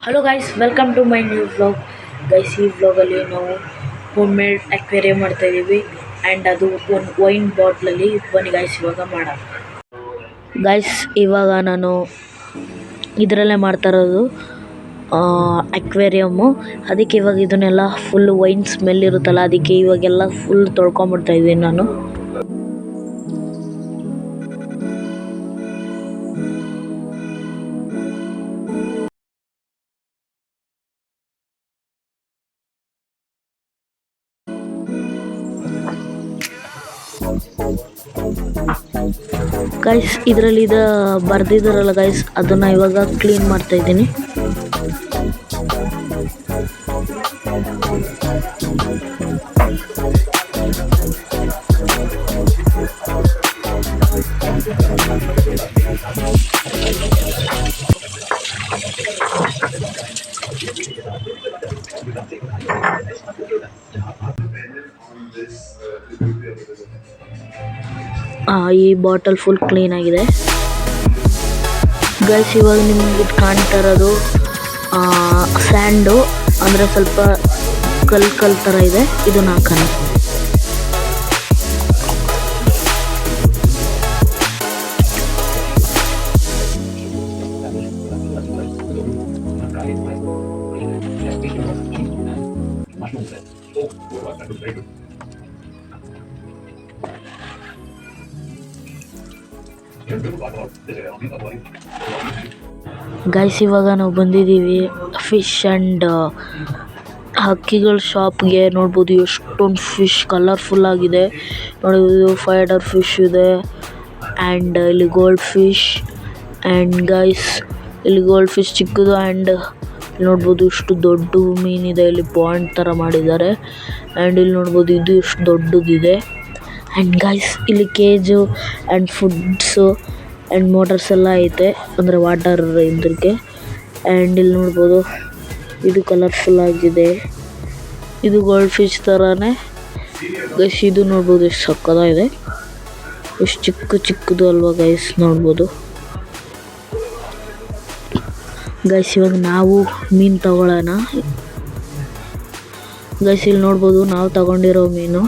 Hello guys, welcome to my new vlog. Guys, ಈ ವ್ಲಾಗಲ್ಲಿ ನಾವು ಹೋಮ್ ಮೇಡ್ ಅಕ್ವೇರಿಯಂ ಮಾಡ್ತಾ ಇದ್ದೀವಿ ಆ್ಯಂಡ್ ಅದು ಒಂದು ವೈನ್ ಬಾಟ್ಲಲ್ಲಿ. ಬನ್ನಿ ಗೈಸ್, ಇವಾಗ ಮಾಡೋಣ. ಗೈಸ್, ಇವಾಗ ನಾನು ಇದರಲ್ಲೇ ಮಾಡ್ತಾ ಇರೋದು ಅಕ್ವೇರಿಯಮ್ಮು. ಅದಕ್ಕೆ ಇವಾಗ ಇದನ್ನೆಲ್ಲ ಫುಲ್ ವೈನ್ ಸ್ಮೆಲ್ ಇರುತ್ತಲ್ಲ, ಅದಕ್ಕೆ ಇವಾಗೆಲ್ಲ ಫುಲ್ ತೊಳ್ಕೊಂಬಿಡ್ತಾ ಇದ್ದೀನಿ ನಾನು. ಗೈಸ್, ಇದರಲ್ಲಿ ಬರ್ದಿದ್ದಾರಲ್ಲ ಗೈಸ್, ಅದನ್ನು ಇವಾಗ ಕ್ಲೀನ್ ಮಾಡ್ತಾ ಇದ್ದೀನಿ. ಈ ಬಾಟಲ್ ಫುಲ್ ಕ್ಲೀನ್ ಆಗಿದೆ. ಗೈಸ್, ಇವಾಗ ನಿಮ್ಗೆ ಕಾಣ್ತಾ ಇರೋದು ಸ್ಯಾಂಡು, ಅಂದರೆ ಸ್ವಲ್ಪ ಕಲ್ ಥರ ಇದೆ. ಇದನ್ನ ಹಾಕೋಣ. ಗೈಸ್, ಇವಾಗ ನಾವು ಬಂದಿದ್ದೀವಿ ಫಿಶ್ ಆ್ಯಂಡ್ ಹಕ್ಕಿಗಳ ಶಾಪ್ಗೆ. ನೋಡ್ಬೋದು ಎಷ್ಟೊಂದು ಫಿಶ್ ಕಲರ್ಫುಲ್ ಆಗಿದೆ. ನೋಡ್ಬೋದು ಫೈಡರ್ ಫಿಶ್ ಇದೆ ಆ್ಯಂಡ್ ಇಲ್ಲಿ ಗೋಲ್ಡ್ ಫಿಶ್. ಆ್ಯಂಡ್ ಗೈಸ್, ಇಲ್ಲಿ ಗೋಲ್ಡ್ ಫಿಶ್ ಚಿಕ್ಕದು ಆ್ಯಂಡ್ ನೋಡ್ಬೋದು ಇಷ್ಟು ದೊಡ್ಡ ಮೀನಿದೆ. ಇಲ್ಲಿ ಪಾಯಿಂಟ್ ಥರ ಮಾಡಿದ್ದಾರೆ. ಆ್ಯಂಡ್ ಇಲ್ಲಿ ನೋಡ್ಬೋದು ಇದು ಎಷ್ಟು ದೊಡ್ಡದಿದೆ. ಆ್ಯಂಡ್ ಗೈಸ್, ಇಲ್ಲಿ cage and foods and motors ಎಲ್ಲ ಐತೆ, ಅಂದರೆ ವಾಟರ್ ಇದ್ರಿಗೆ. ಆ್ಯಂಡ್ ಇಲ್ಲಿ ನೋಡ್ಬೋದು ಇದು ಕಲರ್ಫುಲ್ ಆಗಿದೆ. ಇದು ಗೋಲ್ಡ್ ಫಿಶ್ ಥರನೇ ಗೈಸ್. ಇದು ನೋಡ್ಬೋದು ಎಷ್ಟು ಸಕ್ಕತ್ತಾಗಿದೆ, ಎಷ್ಟು ಚಿಕ್ಕದು ಅಲ್ವಾ ಗೈಸ್. ನೋಡ್ಬೋದು ಗೈಸ್, ಇವಾಗ ನಾವು ಮೀನು ತಗೊಳ್ಳೋಣ. ಗೈಸ್, ಇಲ್ಲಿ ನೋಡ್ಬೋದು ನಾವು ತಗೊಂಡಿರೋ ಮೀನು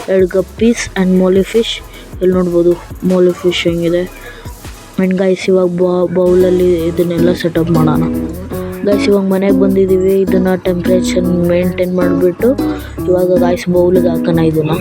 2 ಗಪ್ಪೀಸ್ ಆ್ಯಂಡ್ ಮೋಲಿ ಫಿಶ್. ಇಲ್ಲಿ ನೋಡ್ಬೋದು ಮೋಲಿ ಫಿಶ್ ಹೆಂಗಿದೆ. ಆ್ಯಂಡ್ ಗೈಸ್, ಇವಾಗ ಬೌಲಲ್ಲಿ ಇದನ್ನೆಲ್ಲ ಸೆಟಪ್ ಮಾಡೋಣ. ಗೈಸ್, ಇವಾಗ ಮನೆಗೆ ಬಂದಿದ್ದೀವಿ. ಇದನ್ನು ಟೆಂಪ್ರೇಚರ್ ಮೇಂಟೈನ್ ಮಾಡಿಬಿಟ್ಟು ಇವಾಗ ಗೈಸ್ ಬೌಲಿಗೆ ಹಾಕೋಣ ಇದನ್ನು.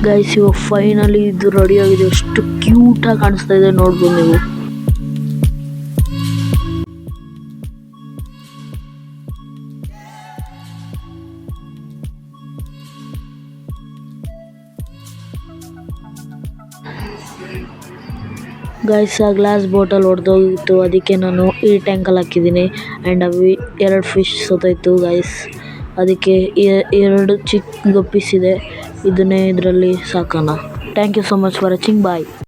ಗೈಸ್, ಇವಾಗ ಫೈನಲಿ ಇದು ರೆಡಿ ಆಗಿದೆ. ಎಷ್ಟು ಕ್ಯೂಟಾಗಿ ಕಾಣಿಸ್ತಾ ಇದೆ ನೋಡ್ಬೋದು ನೀವು. ಗೈಸ್, ಆ ಗ್ಲಾಸ್ ಬಾಟಲ್ ಹೊಡೆದೋಗಿತ್ತು, ಅದಕ್ಕೆ ನಾನು ಈ ಟ್ಯಾಂಕಲ್ಲಿ ಹಾಕಿದ್ದೀನಿ. ಆ್ಯಂಡ್ ಅವು 2 ಫಿಶ್ ಸತ್ತೋಯ್ತು ಗೈಸ್. ಅದಕ್ಕೆ 2 ಚಿಕ್ಕ ಗಪ್ಪೀಸ್ ಇದೆ, ಇದನ್ನೇ ಇದರಲ್ಲಿ ಸಾಕೋಣ. Thank you so much for watching. Bye.